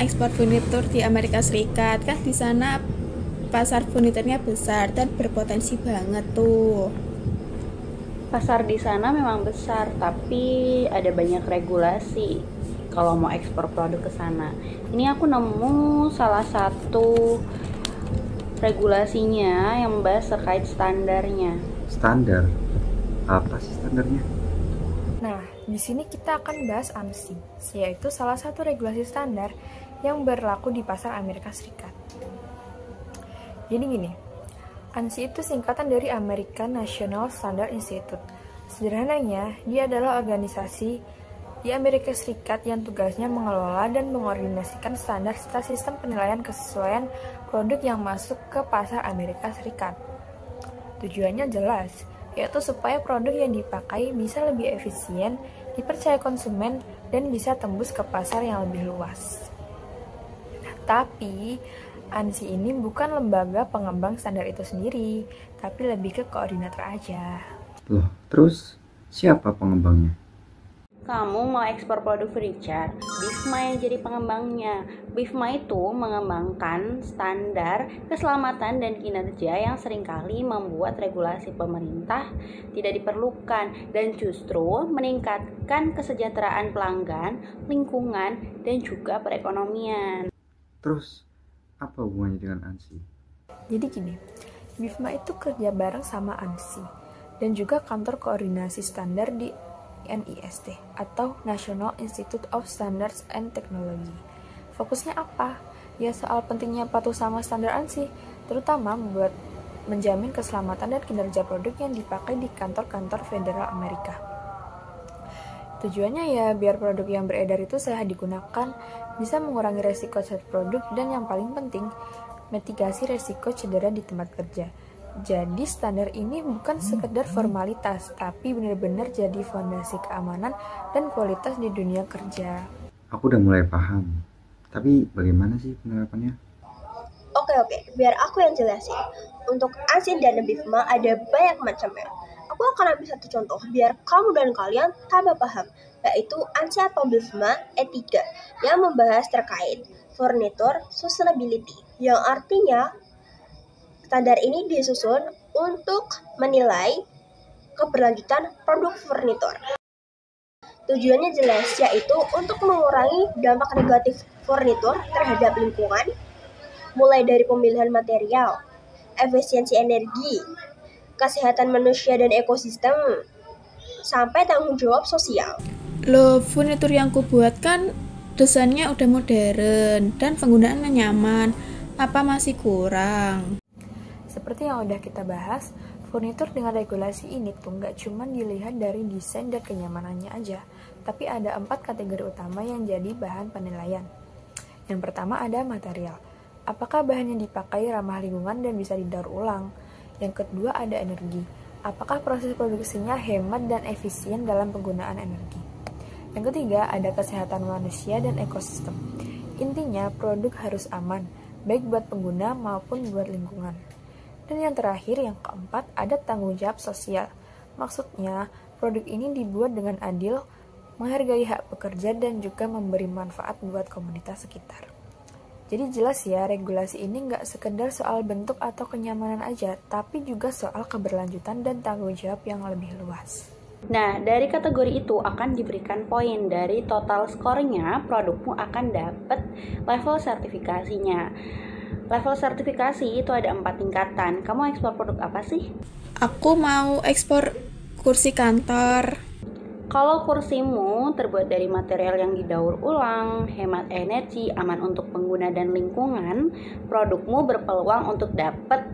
ekspor furnitur di Amerika Serikat. Kan di sana pasar furniturnya besar dan berpotensi banget tuh. Pasar di sana memang besar, tapi ada banyak regulasi kalau mau ekspor produk ke sana. Ini aku nemu salah satu regulasinya yang membahas terkait standarnya. Standar? Apa sih standarnya? Nah, di sini kita akan bahas ANSI, yaitu salah satu regulasi standar yang berlaku di pasar Amerika Serikat. Jadi gini, ANSI itu singkatan dari American National Standard Institute. Sederhananya, dia adalah organisasi di Amerika Serikat yang tugasnya mengelola dan mengordinasikan standar serta sistem penilaian kesesuaian produk yang masuk ke pasar Amerika Serikat. Tujuannya jelas, yaitu supaya produk yang dipakai bisa lebih efisien, dipercaya konsumen, dan bisa tembus ke pasar yang lebih luas. Tapi, ANSI ini bukan lembaga pengembang standar itu sendiri, tapi lebih ke koordinator aja. Loh, terus siapa pengembangnya? Kamu mau ekspor produk furniture, BIFMA yang jadi pengembangnya. BIFMA itu mengembangkan standar keselamatan dan kinerja yang seringkali membuat regulasi pemerintah tidak diperlukan dan justru meningkatkan kesejahteraan pelanggan, lingkungan, dan juga perekonomian. Terus apa hubungannya dengan ANSI? Jadi gini, BIFMA itu kerja bareng sama ANSI dan juga kantor koordinasi standar di NIST atau National Institute of Standards and Technology. Fokusnya apa? Ya soal pentingnya patuh sama standar ANSI, terutama buat menjamin keselamatan dan kinerja produk yang dipakai di kantor-kantor federal Amerika. Tujuannya ya biar produk yang beredar itu sehat digunakan, bisa mengurangi resiko cacat produk, dan yang paling penting, mitigasi resiko cedera di tempat kerja. Jadi standar ini bukan sekedar formalitas, tapi benar-benar jadi fondasi keamanan dan kualitas di dunia kerja. Aku udah mulai paham, tapi bagaimana sih penerapannya? Oke, biar aku yang jelasin. Untuk ANSI dan BIFMA ada banyak macamnya. Aku akan ambil satu contoh biar kamu dan kalian tambah paham, yaitu ANSI atau BIFMA E3 yang membahas terkait Furniture Sustainability, yang artinya standar ini disusun untuk menilai keberlanjutan produk furnitur. Tujuannya jelas, yaitu untuk mengurangi dampak negatif furnitur terhadap lingkungan, mulai dari pemilihan material, efisiensi energi, kesehatan manusia dan ekosistem, sampai tanggung jawab sosial. Loh, furnitur yang kubuat kan desainnya udah modern dan penggunaannya nyaman. Apa masih kurang? Seperti yang udah kita bahas, furnitur dengan regulasi ini tuh nggak cuma dilihat dari desain dan kenyamanannya aja, tapi ada 4 kategori utama yang jadi bahan penilaian. Yang pertama ada material. Apakah bahan yang dipakai ramah lingkungan dan bisa didaur ulang? Yang kedua ada energi. Apakah proses produksinya hemat dan efisien dalam penggunaan energi? Yang ketiga ada kesehatan manusia dan ekosistem. Intinya produk harus aman, baik buat pengguna maupun buat lingkungan. Dan yang terakhir, yang keempat, ada tanggung jawab sosial. Maksudnya, produk ini dibuat dengan adil, menghargai hak pekerja, dan juga memberi manfaat buat komunitas sekitar. Jadi jelas ya, regulasi ini nggak sekedar soal bentuk atau kenyamanan aja, tapi juga soal keberlanjutan dan tanggung jawab yang lebih luas. Nah, dari kategori itu akan diberikan poin. Dari total skornya, produkmu akan dapat level sertifikasinya. Level sertifikasi itu ada 4 tingkatan. Kamu ekspor produk apa sih? Aku mau ekspor kursi kantor. Kalau kursimu terbuat dari material yang didaur ulang, hemat energi, aman untuk pengguna dan lingkungan, produkmu berpeluang untuk dapat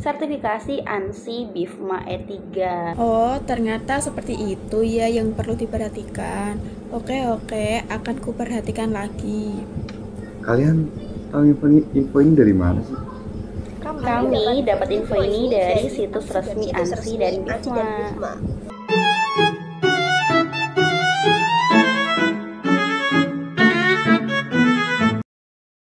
sertifikasi ANSI BIFMA E3. Oh, ternyata seperti itu ya yang perlu diperhatikan. Oke, akan kuperhatikan lagi. Kalian tahu info ini dari mana sih? Kami dapat info ini dari situs resmi ANSI dan BIFMA.